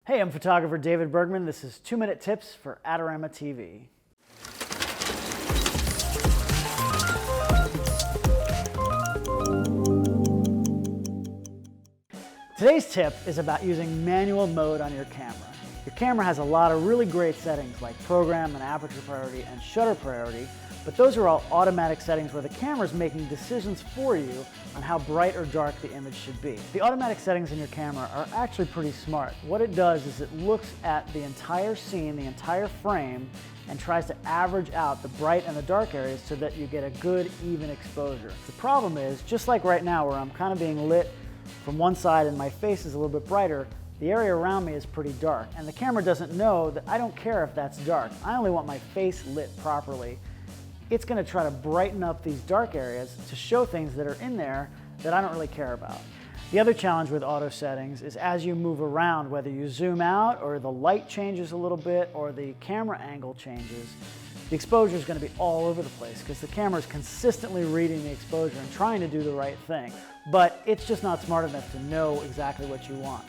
Hey, I'm photographer David Bergman. This is 2-minute tips for Adorama TV. Today's tip is about using manual mode on your camera. Your camera has a lot of really great settings like program and aperture priority and shutter priority, but those are all automatic settings where the camera is making decisions for you on how bright or dark the image should be. The automatic settings in your camera are actually pretty smart. What it does is it looks at the entire scene, the entire frame, and tries to average out the bright and the dark areas so that you get a good, even exposure. The problem is, just like right now where I'm kind of being lit from one side and my face is a little bit brighter, the area around me is pretty dark, and the camera doesn't know that I don't care if that's dark. I only want my face lit properly. It's going to try to brighten up these dark areas to show things that are in there that I don't really care about. The other challenge with auto settings is as you move around, whether you zoom out or the light changes a little bit or the camera angle changes, the exposure is going to be all over the place because the camera is consistently reading the exposure and trying to do the right thing. But it's just not smart enough to know exactly what you want.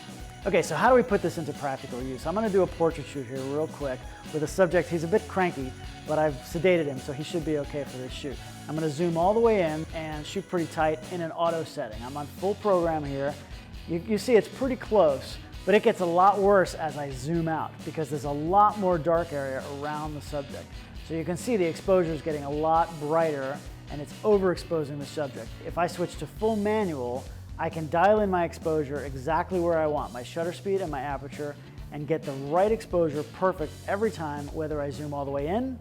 Okay, so how do we put this into practical use? I'm going to do a portrait shoot here real quick with a subject. He's a bit cranky, but I've sedated him, so he should be okay for this shoot. I'm going to zoom all the way in and shoot pretty tight in an auto setting. I'm on full program here. You see it's pretty close, but it gets a lot worse as I zoom out because there's a lot more dark area around the subject. So you can see the exposure is getting a lot brighter and it's overexposing the subject. If I switch to full manual, I can dial in my exposure exactly where I want, my shutter speed and my aperture, and get the right exposure perfect every time, whether I zoom all the way in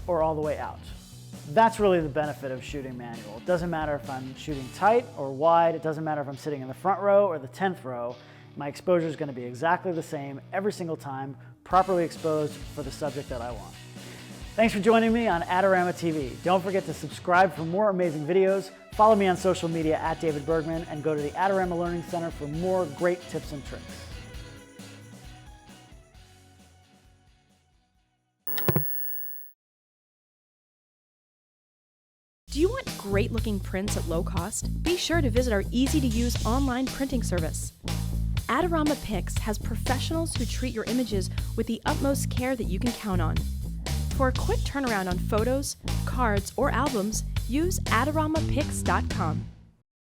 or all the way out. That's really the benefit of shooting manual. It doesn't matter if I'm shooting tight or wide, it doesn't matter if I'm sitting in the front row or the 10th row, my exposure is going to be exactly the same every single time, properly exposed for the subject that I want. Thanks for joining me on Adorama TV. Don't forget to subscribe for more amazing videos, follow me on social media at David Bergman, and go to the Adorama Learning Center for more great tips and tricks. Do you want great-looking prints at low cost? Be sure to visit our easy-to-use online printing service. Adorama Pix has professionals who treat your images with the utmost care that you can count on. For a quick turnaround on photos, cards, or albums, use AdoramaPix.com.